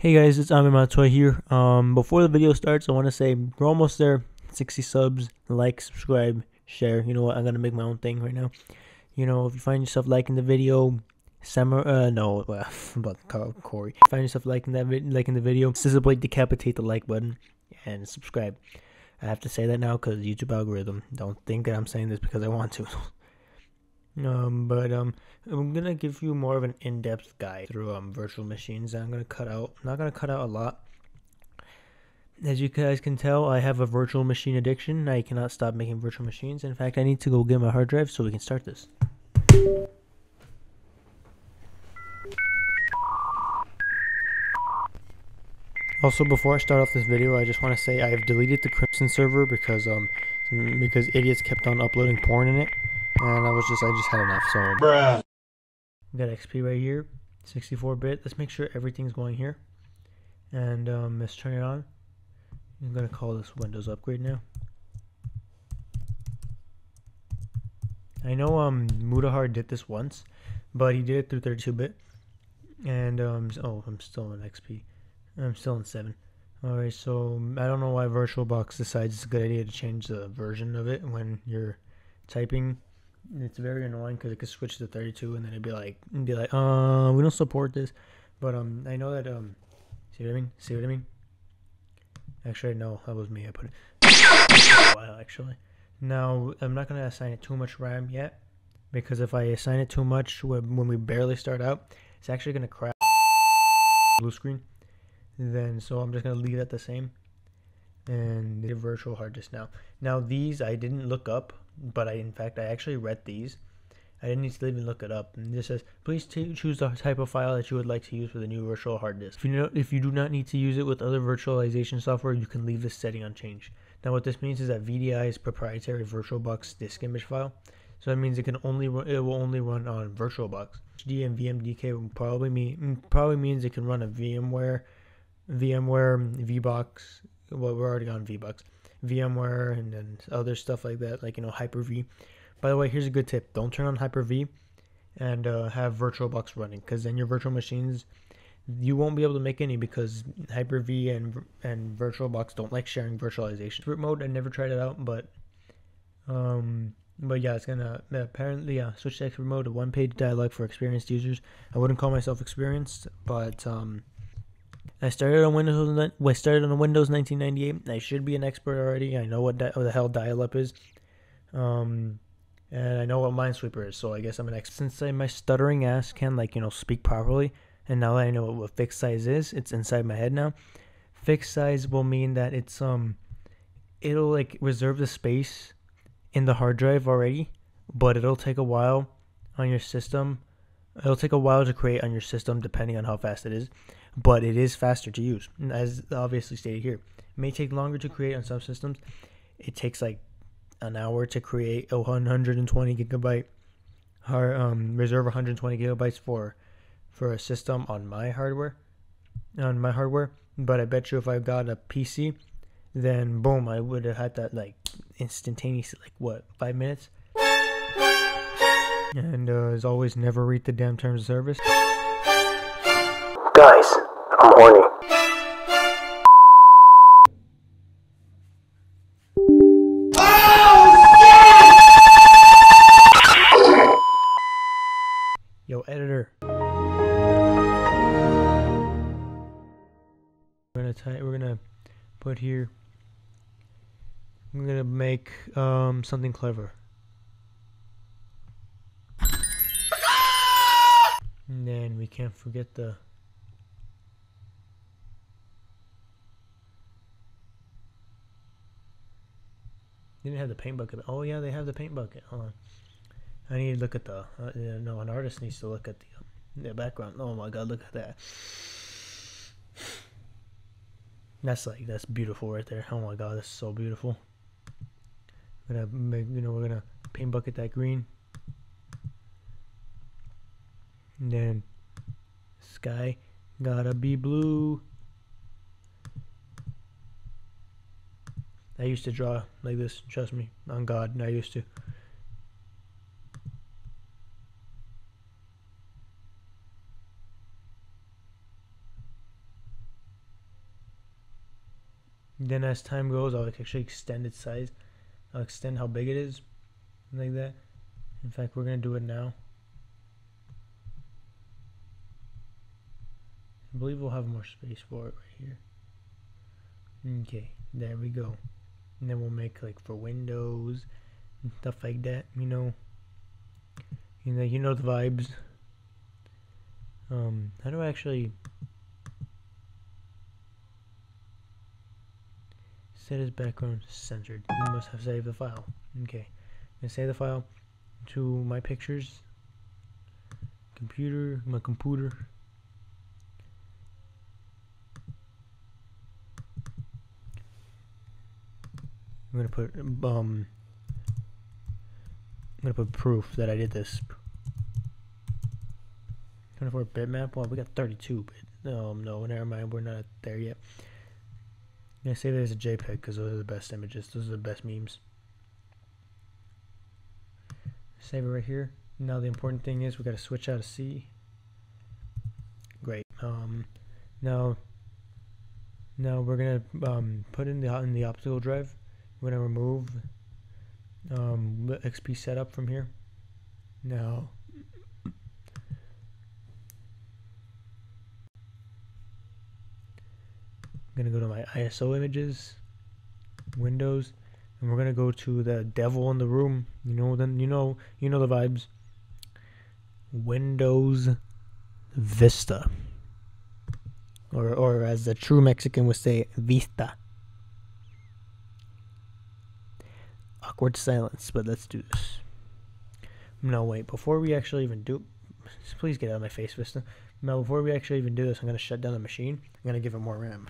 Hey guys, it's Toy here. Before the video starts, I want to say we're almost there. 60 subs, like, subscribe, share. You know what? I'm gonna make my own thing right now. You know, if you find yourself liking the video, no, well, I'm about to call Corey. If you find yourself liking the video, simply decapitate the like button and subscribe. I have to say that now because YouTube algorithm. Don't think that I'm saying this because I want to. I'm gonna give you more of an in-depth guide through virtual machines. I'm not gonna cut out a lot. As you guys can tell, I have a virtual machine addiction. I cannot stop making virtual machines. In fact, I need to go get my hard drive so we can start this. Also, before I start off this video, I just want to say I have deleted the Crimson server because idiots kept on uploading porn in it. And I just had enough, so bruh. We got XP right here, 64-bit. Let's make sure everything's going here. And let's turn it on. I'm gonna call this Windows Upgrade now. I know Mutahar did this once, but he did it through 32-bit. And I'm still in XP. I'm still in 7. Alright, so I don't know why VirtualBox decides it's a good idea to change the version of it when you're typing. It's very annoying because it could switch to 32 and then it'd be like, we don't support this. But I know that see what I mean? Actually, no, that was me. I put it. Wow, actually. Now I'm not gonna assign it too much RAM yet because if I assign it too much when we barely start out, it's actually gonna crash blue screen. Then so I'm just gonna leave it the same. And the virtual hard disk now. Now these I didn't look up, but I actually read these. I didn't need to even look it up. And this says, please choose the type of file that you would like to use for the new virtual hard disk. If you do not need to use it with other virtualization software, you can leave this setting unchanged. Now what this means is that VDI is proprietary VirtualBox disk image file. So that means it will only run on VirtualBox. HD and VMDK probably means it can run a VMware VBox. Well, we're already on VBox, VMware, and then other stuff like that, like Hyper-V. By the way, here's a good tip: don't turn on Hyper-V and have VirtualBox running, because then your virtual machines, you won't be able to make any because Hyper-V and VirtualBox don't like sharing virtualization. Root mode, I never tried it out, but yeah, it's gonna apparently switch to expert mode, a one-page dialogue for experienced users. I wouldn't call myself experienced, but I started on Windows 1998. I should be an expert already. I know what the hell dial-up is, and I know what Minesweeper is. So I guess I'm an expert. Since my stuttering ass can speak properly, and now that I know what fixed size is, it's inside my head now. Fixed size will mean that it's it'll reserve the space in the hard drive already, but it'll take a while on your system. It'll take a while to create on your system depending on how fast it is, but it is faster to use, as obviously stated here. It may take longer to create on some systems. It takes like an hour to create a 120 gigabyte reserve 120 gigabytes for a system on my hardware. But I bet you if I got a PC, then boom, I would have had that instantaneously, 5 minutes. And as always, never read the damn terms of service. Guys, I'm horny. Yo, editor. We're gonna put here. We're gonna make something clever. And then we can't forget the they didn't have the paint bucket. Oh yeah, they have the paint bucket. Hold on. I need to look at the no, an artist needs to look at the background. Oh my god, look at that. That's beautiful right there. Oh my god, that's so beautiful. We're gonna paint bucket that green. And then sky gotta be blue. I used to draw like this, trust me, on God, I used to. Then as time goes, I'll actually extend its size. I'll extend how big it is, like that. In fact, we're gonna do it now. I believe we'll have more space for it right here. Okay, there we go. And then we'll make like for windows and stuff like that. You know the vibes. How do I actually set his background centered? You must have saved the file. Okay, I'm gonna save the file to my pictures. My computer. I'm gonna put proof that I did this. 24 bitmap. Well, we got 32 bit. No, never mind. We're not there yet. I'm gonna save it as a JPEG because those are the best images. Those are the best memes. Save it right here. Now the important thing is we gotta switch out of C. Great. Now we're gonna put in the optical drive. We're gonna remove XP setup from here. Now I'm gonna go to my ISO images, Windows, and we're gonna go to the devil in the room. You know the vibes. Windows Vista, or as the true Mexican would say, Vista. Awkward silence, but let's do this. No, wait, before we actually even do, please get out of my face, Vista. Now, before we actually even do this, I'm going to shut down the machine. I'm going to give it more RAM,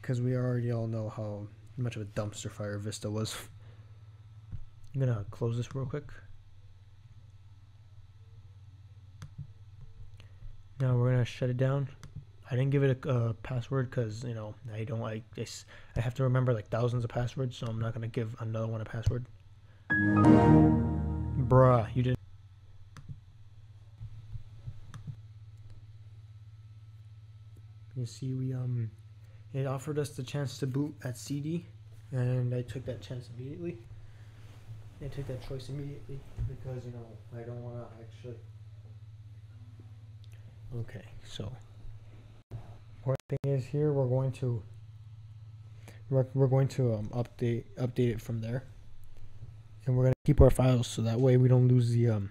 because we already all know how much of a dumpster fire Vista was. I'm going to close this real quick. Now we're going to shut it down. I didn't give it a password because, you know, I have to remember like thousands of passwords, so I'm not going to give another one a password. Bruh, you didn't. You see, it offered us the chance to boot at CD, and I took that chance immediately. I took that choice immediately because, you know, I don't want to actually. Okay, so what thing is here, we're going to update it from there, and we're gonna keep our files so that way we don't lose the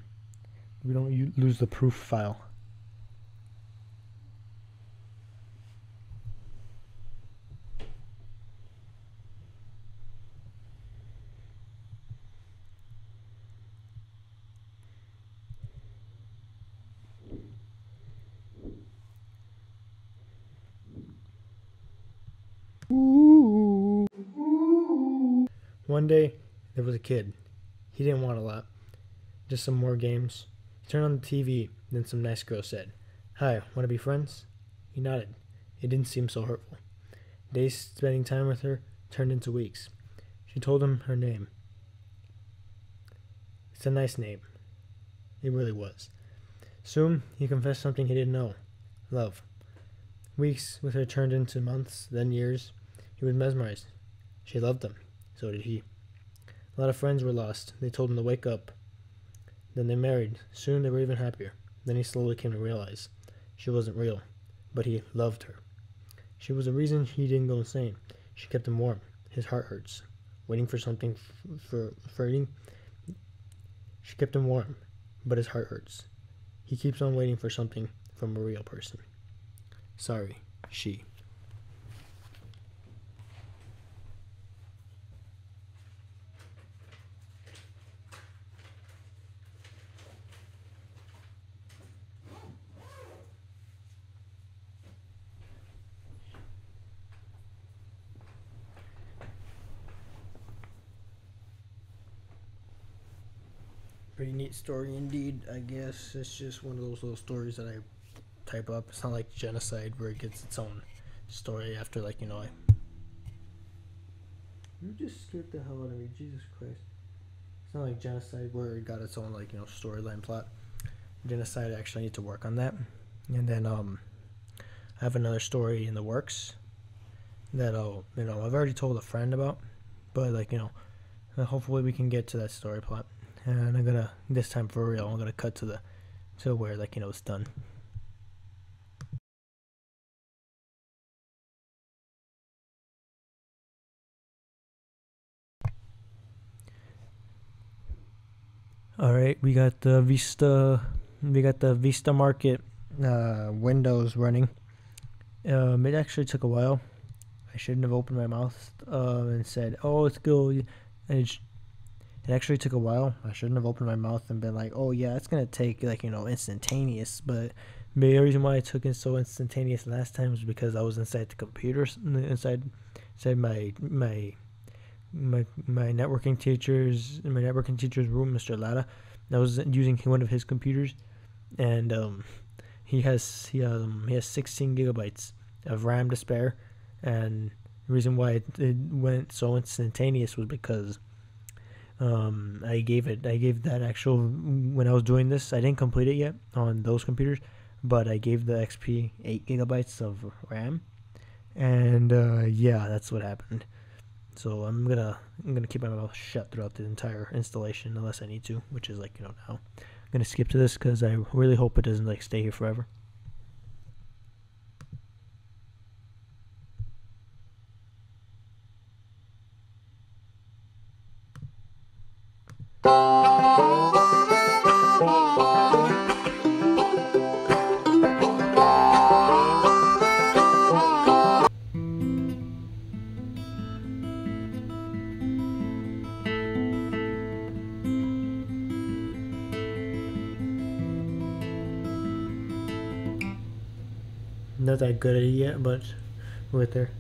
lose the proof file. One day, there was a kid. He didn't want a lot. Just some more games. He turned on the TV, then some nice girl said, "Hi, want to be friends?" He nodded. It didn't seem so hurtful. Days spending time with her turned into weeks. She told him her name. It's a nice name. It really was. Soon, he confessed something he didn't know. Love. Weeks with her turned into months, then years. He was mesmerized. She loved him. So did he. A lot of friends were lost. They told him to wake up. Then they married. Soon they were even happier. Then he slowly came to realize she wasn't real, but he loved her. She was the reason he didn't go insane. She kept him warm. His heart hurts. Waiting for something for eating. She kept him warm, but his heart hurts. He keeps on waiting for something from a real person. Sorry, she. Pretty neat story indeed, I guess. It's just one of those little stories that I type up. It's not like Genocide where it gets its own story after, like, you know, You just scared the hell out of me, Jesus Christ. It's not like Genocide where it got its own, like, you know, storyline plot. Genocide, I actually need to work on that. And then, I have another story in the works. that I've already told a friend about, but like hopefully we can get to that story plot. And I'm gonna, this time for real, I'm gonna cut to where like it's done. All right, we got the Vista Market windows running. It actually took a while. I shouldn't have opened my mouth and said, "Oh, it's good." It actually took a while. I shouldn't have opened my mouth and been like, "Oh yeah, it's gonna take like instantaneous." But the reason why it took it so instantaneous last time was because I was inside the computer, inside my networking teacher's room, Mr. Lara. I was using one of his computers, and he has 16 gigabytes of RAM to spare, and the reason why it went so instantaneous was because I gave that actual, when I was doing this, I didn't complete it yet on those computers, but I gave the XP 8 gigabytes of RAM, and yeah, that's what happened. So I'm gonna keep my mouth shut throughout the entire installation unless I need to, which is like now. I'm gonna skip to this because I really hope it doesn't like stay here forever. Not that good at it yet, but we're there.